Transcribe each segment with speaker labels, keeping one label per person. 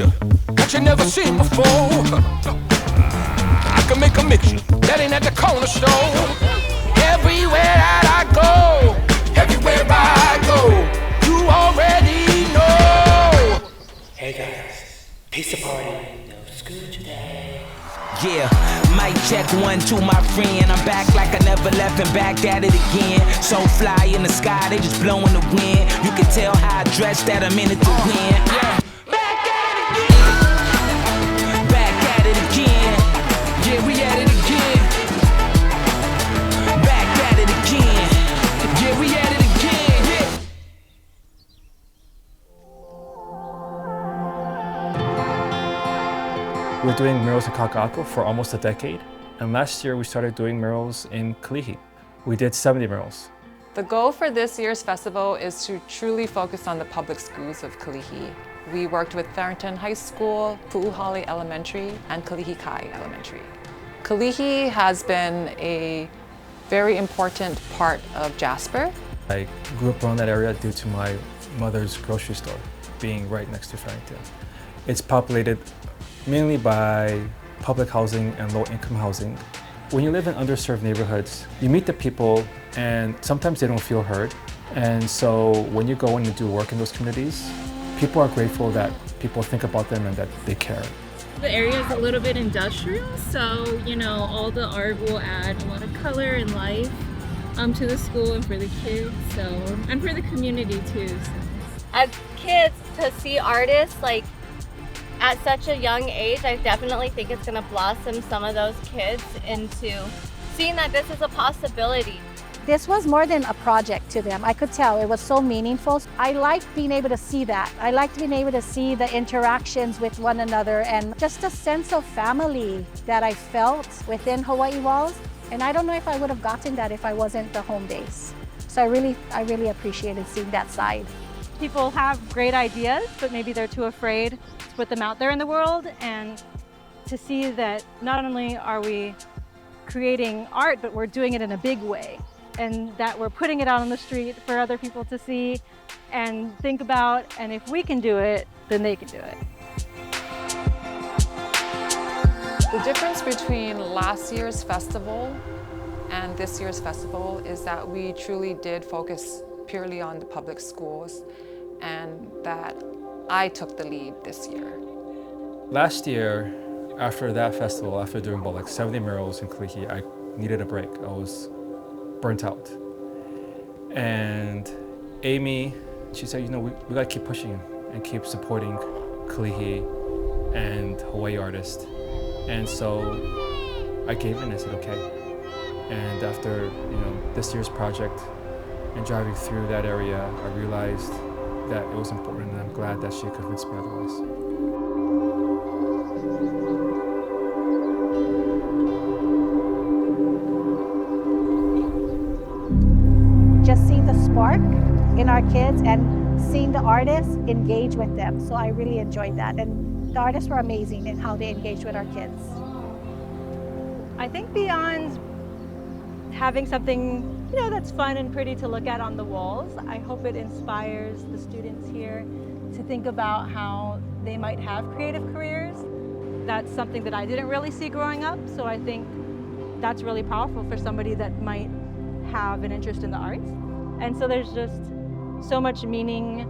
Speaker 1: picture that you never seen before. I can make a mixture that ain't at the corner store. Everywhere that I go, everywhere I go, you already know.
Speaker 2: Hey guys, pizza party, no school today.
Speaker 3: Yeah, mic check 1, 2, my friend. I'm back like I never left and back at it again. So fly in the sky, they just blowing the wind. You can tell how I dress that I'm in it to win. Yeah. Back at it again. Back at it again. Yeah, we at it again. Back at it again. Yeah, we at it again. Yeah.
Speaker 4: We're doing murals in Kaka'ako for almost a decade, and last year we started doing murals in Kalihi. We did 70 murals.
Speaker 5: The goal for this year's festival is to truly focus on the public schools of Kalihi. We worked with Farrington High School, Puuhale Elementary, and Kalihi Kai Elementary. Kalihi has been a very important part of Jasper.
Speaker 4: I grew up around that area due to my mother's grocery store being right next to Farrington. It's populated mainly by public housing and low-income housing. When you live in underserved neighborhoods, you meet the people and sometimes they don't feel heard. And so when you go in and do work in those communities, people are grateful that people think about them and that they care.
Speaker 6: The area is a little bit industrial, so all the art will add a lot of color and life to the school and for the kids, and for the community too. So.
Speaker 7: As kids, to see artists at such a young age, I definitely think it's going to blossom some of those kids into seeing that this is a possibility.
Speaker 8: This was more than a project to them. I could tell it was so meaningful. I liked being able to see that. I liked being able to see the interactions with one another and just a sense of family that I felt within Hawaii Walls. And I don't know if I would have gotten that if I wasn't the home base. So I really appreciated seeing that side.
Speaker 9: People have great ideas, but maybe they're too afraid to put them out there in the world, and to see that not only are we creating art, but we're doing it in a big way, and that we're putting it out on the street for other people to see and think about, and if we can do it, then they can do it.
Speaker 5: The difference between last year's festival and this year's festival is that we truly did focus purely on the public schools, and that I took the lead this year.
Speaker 4: Last year, after that festival, after doing about 70 murals in Kalihi, I needed a break. I was burnt out. And Amy, she said, we gotta keep pushing and keep supporting Kalihi and Hawaii artists. And so I gave in, I said, okay. And after this year's project and driving through that area, I realized that it was important, and I'm glad that she convinced me otherwise.
Speaker 8: Just seeing the spark in our kids and seeing the artists engage with them. So I really enjoyed that. And the artists were amazing in how they engaged with our kids.
Speaker 9: I think beyond having something that's fun and pretty to look at on the walls, I hope it inspires the students here to think about how they might have creative careers. That's something that I didn't really see growing up, so I think that's really powerful for somebody that might have an interest in the arts. And so there's just so much meaning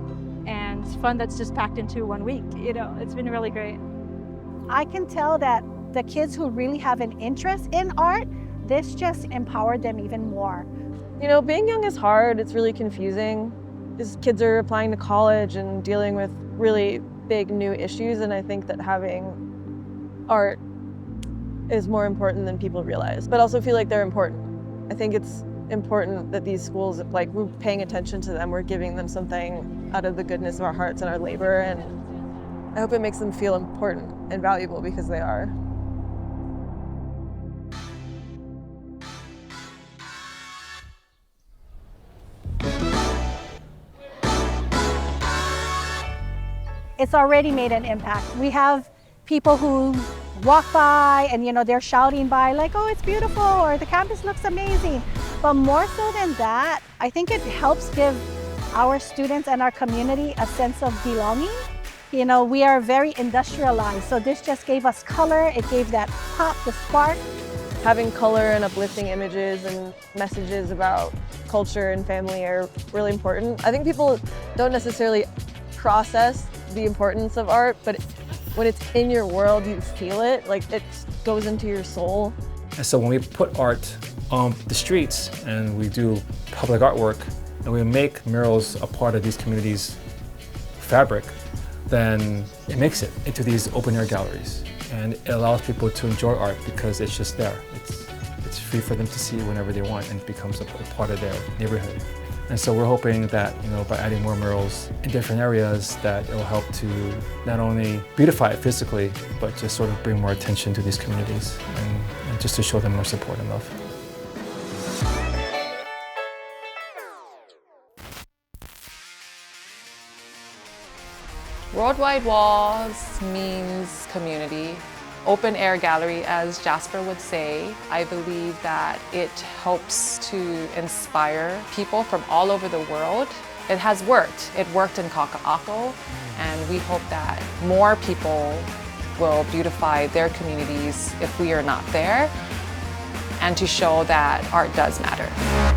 Speaker 9: and fun that's just packed into 1 week. It's been really great.
Speaker 8: I can tell that the kids who really have an interest in art, this just empowered them even more.
Speaker 10: Being young is hard. It's really confusing. These kids are applying to college and dealing with really big new issues, and I think that having art is more important than people realize, but also feel like they're important. I think it's important that these schools, we're paying attention to them, we're giving them something out of the goodness of our hearts and our labor, and I hope it makes them feel important and valuable because they are.
Speaker 8: It's already made an impact. We have people who walk by and they're shouting by oh, it's beautiful, or the campus looks amazing. But more so than that, I think it helps give our students and our community a sense of belonging You know, we are very industrialized, so this just gave us color, it gave that pop, the spark.
Speaker 10: Having color and uplifting images and messages about culture and family are really important. I think people don't necessarily process the importance of art, but when it's in your world, you feel it, like it goes into your soul.
Speaker 4: And so when we put art on the streets and we do public artwork and we make murals a part of these communities' fabric, then it makes it into these open air galleries. And it allows people to enjoy art because it's just there. It's free for them to see whenever they want, and it becomes a part of their neighborhood. And so we're hoping that, you know, by adding more murals in different areas, that it will help to not only beautify it physically, but just sort of bring more attention to these communities and just to show them more support and love.
Speaker 5: Worldwide Walls means community. Open air gallery, as Jasper would say. I believe that it helps to inspire people from all over the world. It has worked. It worked in Kaka'ako, and we hope that more people will beautify their communities if we are not there, and to show that art does matter.